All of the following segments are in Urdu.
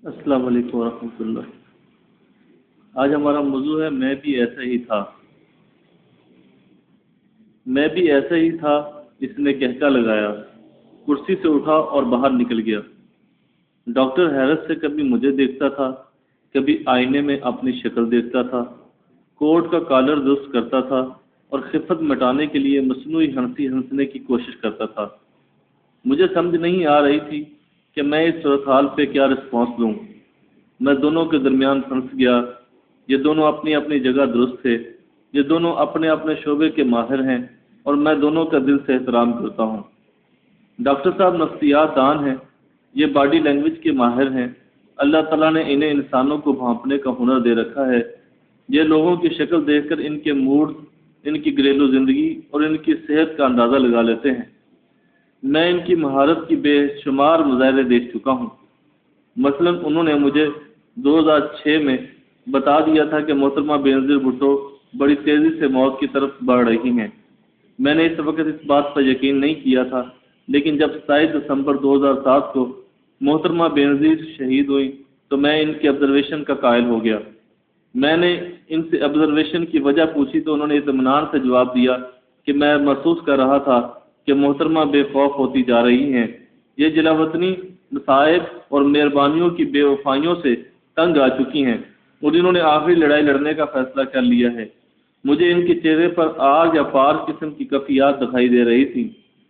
السلام علیکم ورحمۃ اللہ۔ آج ہمارا موضوع ہے میں بھی ایسا ہی تھا۔ میں بھی ایسا ہی تھا، اس نے کہکا لگایا، کرسی سے اٹھا اور باہر نکل گیا۔ ڈاکٹر حیرت سے کبھی مجھے دیکھتا تھا، کبھی آئینے میں اپنی شکل دیکھتا تھا، کوٹ کا کالر درست کرتا تھا اور خفت مٹانے کے لیے مصنوعی ہنسی ہنسنے کی کوشش کرتا تھا۔ مجھے سمجھ نہیں آ رہی تھی کہ میں اس صورتحال پہ کیا رسپانس دوں۔ میں دونوں کے درمیان پھنس گیا۔ یہ دونوں اپنی اپنی جگہ درست تھے، یہ دونوں اپنے اپنے شعبے کے ماہر ہیں اور میں دونوں کا دل سے احترام کرتا ہوں۔ ڈاکٹر صاحب نفسیات دان ہیں، یہ باڈی لینگویج کے ماہر ہیں۔ اللہ تعالیٰ نے انہیں انسانوں کو بھانپنے کا ہنر دے رکھا ہے۔ یہ لوگوں کی شکل دیکھ کر ان کے موڈ، ان کی گھریلو زندگی اور ان کی صحت کا اندازہ لگا لیتے ہیں۔ میں ان کی مہارت کی بے شمار مظاہرے دیکھ چکا ہوں۔ مثلا انہوں نے مجھے 2006 میں بتا دیا تھا کہ محترمہ بینظیر بھٹو بڑی تیزی سے موت کی طرف بڑھ رہی ہیں۔ میں نے اس وقت اس بات پر یقین نہیں کیا تھا، لیکن جب 27 دسمبر 2007 کو محترمہ بینظیر شہید ہوئی تو میں ان کے آبزرویشن کا قائل ہو گیا۔ میں نے ان سے آبزرویشن کی وجہ پوچھی تو انہوں نے اطمینان سے جواب دیا کہ میں محسوس کر رہا تھا کہ محترمہ بے خوف ہوتی جا رہی ہیں۔ یہ جلا وطنی مصائب اور مہربانیوں کی بے وفائیوں سے تنگ آ چکی ہیں اور انہوں نے آخری لڑائی لڑنے کا فیصلہ کر لیا ہے۔ مجھے ان کے چہرے پر آگ یا پار قسم کی کفیات دکھائی دے رہی تھی،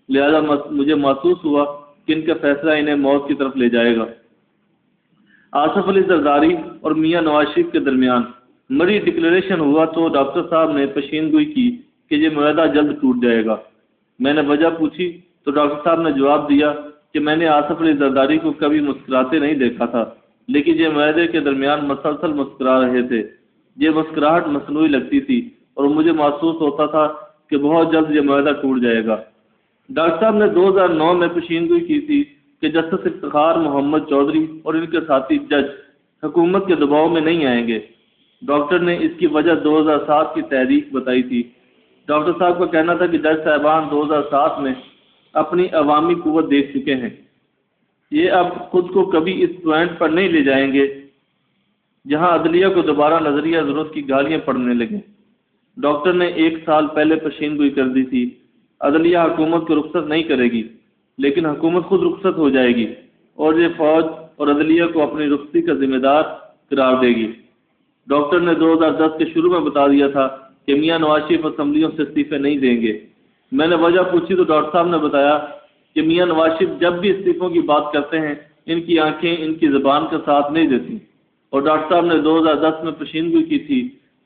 لہذا مجھے محسوس ہوا کہ ان کا فیصلہ انہیں موت کی طرف لے جائے گا۔ آصف علی زرداری اور میاں نواز شریف کے درمیان مری ڈکلیریشن ہوا تو ڈاکٹر صاحب نے پیشین گوئی کی کہ یہ معاہدہ جلد ٹوٹ جائے گا۔ میں نے وجہ پوچھی تو ڈاکٹر صاحب نے جواب دیا کہ میں نے آصف علی زرداری کو کبھی مسکراتے نہیں دیکھا تھا، لیکن یہ معاہدے کے درمیان مسلسل مسکرا رہے تھے۔ یہ مسکراہٹ مصنوعی لگتی تھی اور مجھے محسوس ہوتا تھا کہ بہت جلد یہ معاہدہ ٹوٹ جائے گا۔ ڈاکٹر صاحب نے 2009 میں پیشین گوئی کی تھی کہ جسٹس افتخار محمد چودھری اور ان کے ساتھی جج حکومت کے دباؤ میں نہیں آئیں گے۔ ڈاکٹر نے اس کی وجہ 2007 کی تحریک بتائی تھی۔ ڈاکٹر صاحب کا کہنا تھا کہ جج صاحبان 2007 میں اپنی عوامی قوت دیکھ چکے ہیں، یہ اب خود کو کبھی اس پوائنٹ پر نہیں لے جائیں گے جہاں عدلیہ کو دوبارہ نظریہ ضرورت کی گالیاں پڑنے لگیں۔ ڈاکٹر نے 1 سال پہلے پیشین گوئی کر دی تھی، عدلیہ حکومت کو رخصت نہیں کرے گی، لیکن حکومت خود رخصت ہو جائے گی اور یہ فوج اور عدلیہ کو اپنی رخصتی کا ذمہ دار قرار دے گی۔ ڈاکٹر نے 2010 کے شروع میں بتا دیا تھا کہ میاں نواز شریف اسمبلیوں سے استعفے نہیں دیں گے۔ میں نے وجہ پوچھی تو ڈاکٹر صاحب نے بتایا کہ میاں نواز شریف جب بھی استعفوں کی بات کرتے ہیں ان کی آنکھیں ان کی زبان کا ساتھ نہیں دیتی، اور ڈاکٹر صاحب نے 2010 میں پیشین گوئی کی تھی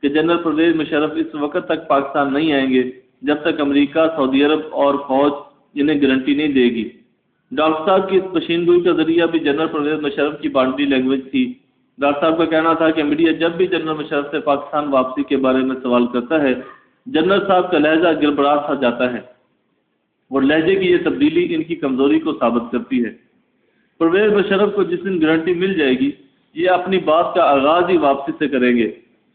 کہ جنرل پرویز مشرف اس وقت تک پاکستان نہیں آئیں گے جب تک امریکہ، سعودی عرب اور فوج انہیں گارنٹی نہیں دے گی۔ ڈاکٹر صاحب کی اس پیشین گوئی کا ذریعہ بھی جنرل پرویز مشرف کی باڈی لینگویج تھی۔ ڈاکٹر صاحب کا کہنا تھا کہ میڈیا جب بھی جنرل مشرف سے پاکستان واپسی کے بارے میں سوال کرتا ہے، جنرل صاحب کا لہجہ گڑبڑا سا جاتا ہے اور لہجے کی یہ تبدیلی ان کی کمزوری کو ثابت کرتی ہے۔ پرویز مشرف کو جس دن گارنٹی مل جائے گی یہ اپنی بات کا آغاز ہی واپسی سے کریں گے،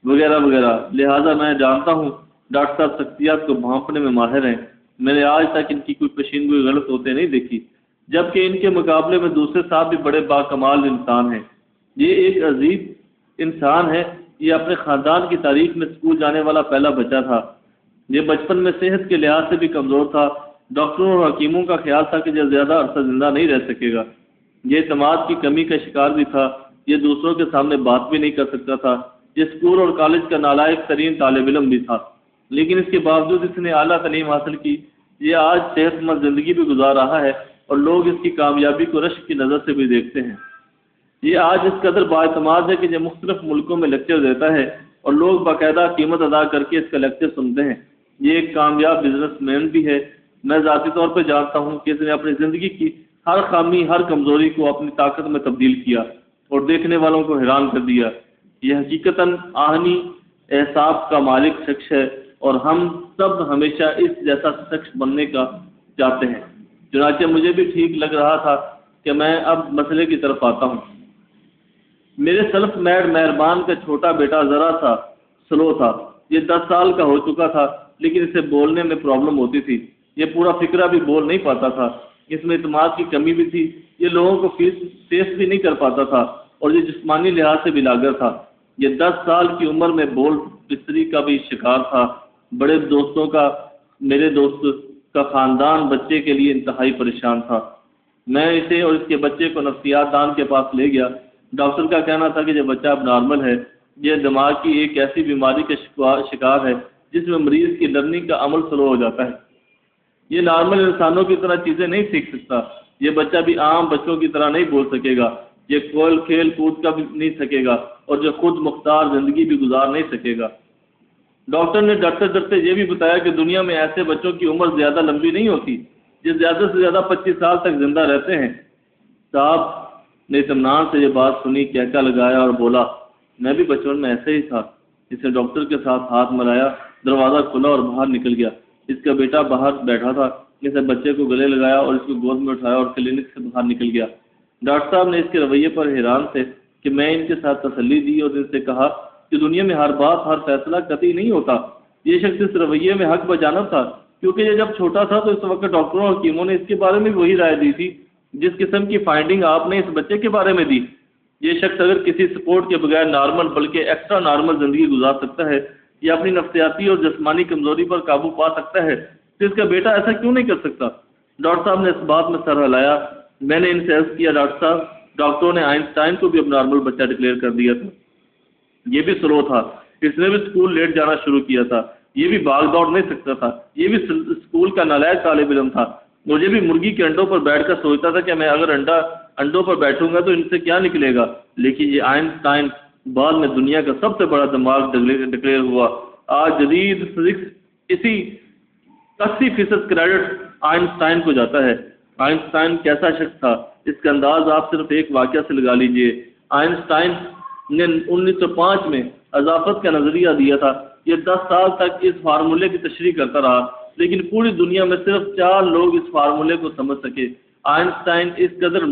وغیرہ وغیرہ۔ لہٰذا میں جانتا ہوں ڈاکٹر صاحب شخصیات کو بھانپنے میں ماہر ہیں۔ میں نے آج تک ان کی کوئی پیشین گوئی غلط ہوتے نہیں دیکھی، جبکہ ان کے مقابلے میں دوسرے صاحب بھی بڑے باکمال انسان ہیں۔ یہ ایک عظیم انسان ہے، یہ اپنے خاندان کی تاریخ میں اسکول جانے والا پہلا بچہ تھا۔ یہ بچپن میں صحت کے لحاظ سے بھی کمزور تھا۔ ڈاکٹروں اور حکیموں کا خیال تھا کہ یہ زیادہ عرصہ زندہ نہیں رہ سکے گا۔ یہ اعتماد کی کمی کا شکار بھی تھا، یہ دوسروں کے سامنے بات بھی نہیں کر سکتا تھا۔ یہ اسکول اور کالج کا نالائق ترین طالب علم بھی تھا، لیکن اس کے باوجود اس نے اعلیٰ تعلیم حاصل کی۔ یہ آج صحت مند زندگی بھی گزار رہا ہے اور لوگ اس کی کامیابی کو رشک کی نظر سے بھی دیکھتے ہیں۔ یہ آج اس قدر بااعتماد ہے کہ یہ مختلف ملکوں میں لیکچر دیتا ہے اور لوگ باقاعدہ قیمت ادا کر کے اس کا لیکچر سنتے ہیں۔ یہ ایک کامیاب بزنس مین بھی ہے۔ میں ذاتی طور پہ جانتا ہوں کہ اس نے اپنی زندگی کی ہر خامی، ہر کمزوری کو اپنی طاقت میں تبدیل کیا اور دیکھنے والوں کو حیران کر دیا۔ یہ حقیقتاً آہنی احساس کا مالک شخص ہے اور ہم سب ہمیشہ اس جیسا شخص بننے کا چاہتے ہیں۔ چنانچہ مجھے بھی ٹھیک لگ رہا تھا کہ میں اب مسئلے کی طرف آتا ہوں۔ میرے سیلف میڈ مہربان کا چھوٹا بیٹا ذرا سا سلو تھا۔ یہ 10 سال کا ہو چکا تھا، لیکن اسے بولنے میں پرابلم ہوتی تھی۔ یہ پورا فکرہ بھی بول نہیں پاتا تھا، اس میں اعتماد کی کمی بھی تھی۔ یہ لوگوں کو فیس بھی نہیں کر پاتا تھا۔ اور یہ جسمانی لحاظ سے بھی لاغر تھا۔ یہ 10 سال کی عمر میں بول بستری کا بھی شکار تھا۔ بڑے دوستوں کا میرے دوست کا خاندان بچے کے لیے انتہائی پریشان تھا۔ میں اسے اور اس کے بچے کو نفسیات دان کے پاس لے گیا۔ ڈاکٹر کا کہنا تھا کہ یہ بچہ اب نارمل ہے، یہ دماغ کی ایک ایسی بیماری کا شکار ہے جس میں مریض کی لرننگ کا عمل سلو ہو جاتا ہے۔ یہ نارمل انسانوں کی طرح چیزیں نہیں سیکھ سکتا۔ یہ بچہ بھی عام بچوں کی طرح نہیں بول سکے گا، یہ کھیل کود کا بھی نہیں سکے گا، اور جو خود مختار زندگی بھی گزار نہیں سکے گا۔ ڈاکٹر نے ڈرتے ڈرتے یہ بھی بتایا کہ دنیا میں ایسے بچوں کی عمر زیادہ لمبی نہیں ہوتی، یہ زیادہ سے زیادہ 25 سال تک زندہ رہتے ہیں۔ صاحب نے اطمینان سے یہ بات سنی، کہکا لگایا اور بولا، میں بھی بچپن میں ایسے ہی تھا۔ اس نے ڈاکٹر کے ساتھ ہاتھ ملایا، دروازہ کھلا اور باہر نکل گیا۔ اس کا بیٹا باہر بیٹھا تھا، اس نے بچے کو گلے لگایا اور اس کو گود میں اٹھایا اور کلینک سے باہر نکل گیا۔ ڈاکٹر صاحب نے اس کے رویے پر حیران تھے کہ میں ان کے ساتھ تسلی دی اور ان سے کہا کہ دنیا میں ہر بات ہر فیصلہ قطعی نہیں ہوتا۔ یہ شخص اس رویے میں حق بجانب تھا، کیونکہ یہ جب چھوٹا تھا تو اس وقت ڈاکٹروں اور حکیموں نے اس کے بارے میں وہی رائے دی تھی جس قسم کی فائنڈنگ آپ نے اس بچے کے بارے میں دی۔ یہ شخص اگر کسی سپورٹ کے بغیر نارمل بلکہ ایکسٹرا نارمل زندگی گزار سکتا ہے یا اپنی نفسیاتی اور جسمانی کمزوری پر قابو پا سکتا ہے تو اس کا بیٹا ایسا کیوں نہیں کر سکتا؟ ڈاکٹر صاحب نے اس بات میں سر ہلایا۔ میں نے ان سے عرض کیا، ڈاکٹر صاحب، ڈاکٹروں نے آئنسٹائن کو بھی اب نارمل بچہ ڈکلیئر کر دیا تھا۔ یہ بھی سلو تھا، اس نے بھی اسکول لیٹ جانا شروع کیا تھا، یہ بھی بھاگ دوڑ نہیں سکتا تھا، یہ بھی اسکول کا نالائق طالب علم تھا، مجھے بھی مرغی کے انڈوں پر بیٹھ کر سوچتا تھا کہ میں اگر انڈوں پر بیٹھوں گا تو ان سے کیا نکلے گا۔ لیکن یہ آئنسٹائن بعد میں دنیا کا سب سے بڑا دماغ ڈکلیئر ہوا۔ آج جدید فزکس اسی 80% کریڈٹ آئنسٹائن کو جاتا ہے۔ آئنسٹائن کیسا شخص تھا، اس کا انداز آپ صرف ایک واقعہ سے لگا لیجئے۔ آئنسٹائن نے 1905 میں اضافت کا نظریہ دیا تھا۔ یہ 10 سال تک اس فارمولے کی تشریح کرتا رہا، لیکن پوری دنیا میں صرف 4 لوگ اس فارمولے کو سمجھ سکے۔ آئنسٹائن اس قدر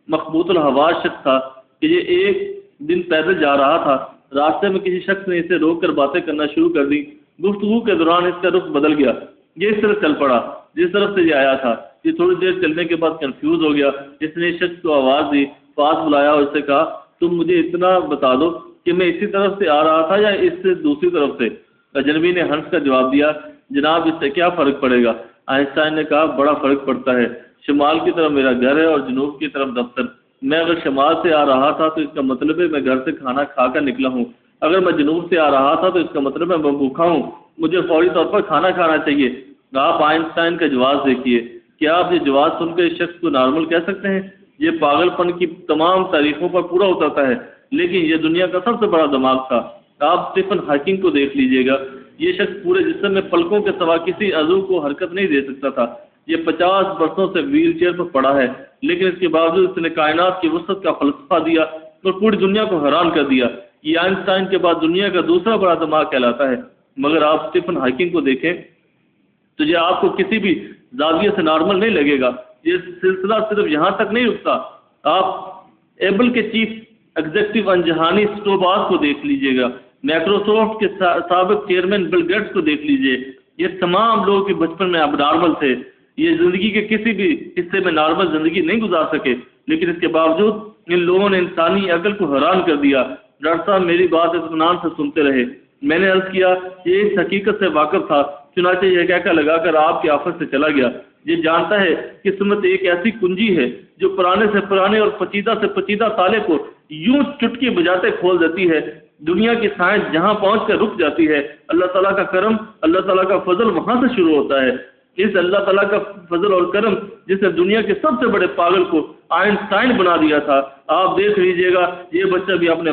مخبوط الحواس شخص تھا کہ یہ ایک دن پیدل جا رہا تھا، راستے میں کسی شخص نے اسے روک کر باتیں کرنا شروع کر دی۔ گفتگو کے دوران اس کا رخ بدل گیا، یہ اس طرف چل پڑا جس طرف سے یہ آیا تھا۔ یہ تھوڑی دیر چلنے کے بعد کنفیوز ہو گیا۔ اس نے اس شخص کو آواز دی، پاس بلایا اور اس سے کہا، تم مجھے اتنا بتا دو کہ میں اسی طرف سے آ رہا تھا یا اس سے دوسری طرف سے؟ اجنبی نے ہنس کا جواب دیا، جناب اس سے کیا فرق پڑے گا؟ آئنسٹائن نے کہا، بڑا فرق پڑتا ہے، شمال کی طرف میرا گھر ہے اور جنوب کی طرف دفتر۔ میں اگر شمال سے آ رہا تھا تو اس کا مطلب ہے میں گھر سے کھانا کھا کر نکلا ہوں، اگر میں جنوب سے آ رہا تھا تو اس کا مطلب ہے میں بھوکا ہوں، مجھے فوری طور پر کھانا کھانا چاہیے۔ آپ آئنسٹائن کا جواز دیکھیے، کیا آپ یہ جواز سن کر اس شخص کو نارمل کہہ سکتے ہیں؟ یہ پاگل پن کی تمام تعریفوں پر پورا اترتا ہے، لیکن یہ دنیا کا سب سے بڑا دماغ تھا۔ آپ اسٹیفن ہاکنگ کو دیکھ لیجئے گا، یہ شخص پورے جسم میں پلکوں کے سوا کسی عضو کو حرکت نہیں دے سکتا تھا۔ یہ 50 برسوں سے ویل چیئر پر پڑا ہے، لیکن اس کے باوجود اس نے کائنات کی وسعت کا فلسفہ دیا اور پوری دنیا کو حیران کر دیا۔ یہ آئنسٹائن کے بعد دنیا کا دوسرا بڑا دماغ کہلاتا ہے۔ مگر آپ اسٹیفن ہاکنگ کو دیکھیں تو یہ آپ کو کسی بھی زاویے سے نارمل نہیں لگے گا۔ یہ سلسلہ صرف یہاں تک نہیں رکتا، آپ ایبل کے چیف ایگزیکٹو انجہانی اسٹوباس کو دیکھ لیجئے گا، مائکروسافٹ کے سابق چیئرمین بل گیٹس کو دیکھ لیجئے۔ یہ تمام لوگ بچپن میں اب نارمل تھے، یہ زندگی کے کسی بھی حصے میں نارمل زندگی نہیں گزار سکے، لیکن اس کے باوجود ان لوگوں نے انسانی عقل کو حیران کر دیا۔ ڈاکٹر صاحب میری بات اطمینان سے سنتے رہے۔ میں نے عرض کیا، یہ اس حقیقت سے واقف تھا، چنانچہ یہ کہہ لگا کر آپ کے آفس سے چلا گیا۔ یہ جانتا ہے کہ قسمت ایک ایسی کنجی ہے جو پرانے سے پرانے اور پیچیدہ سے پیچیدہ تالے کو یوں چٹکی بجاتے کھول دیتی ہے۔ دنیا کی سائنس جہاں پہنچ کر رک جاتی ہے، اللہ تعالیٰ کا کرم، اللہ تعالیٰ کا فضل وہاں سے شروع ہوتا ہے۔ اس اللہ تعالیٰ کا فضل اور کرم جس نے دنیا کے سب سے بڑے پاگل کو آئنسٹائن بنا دیا تھا، آپ دیکھ لیجئے گا یہ بچہ بھی اپنے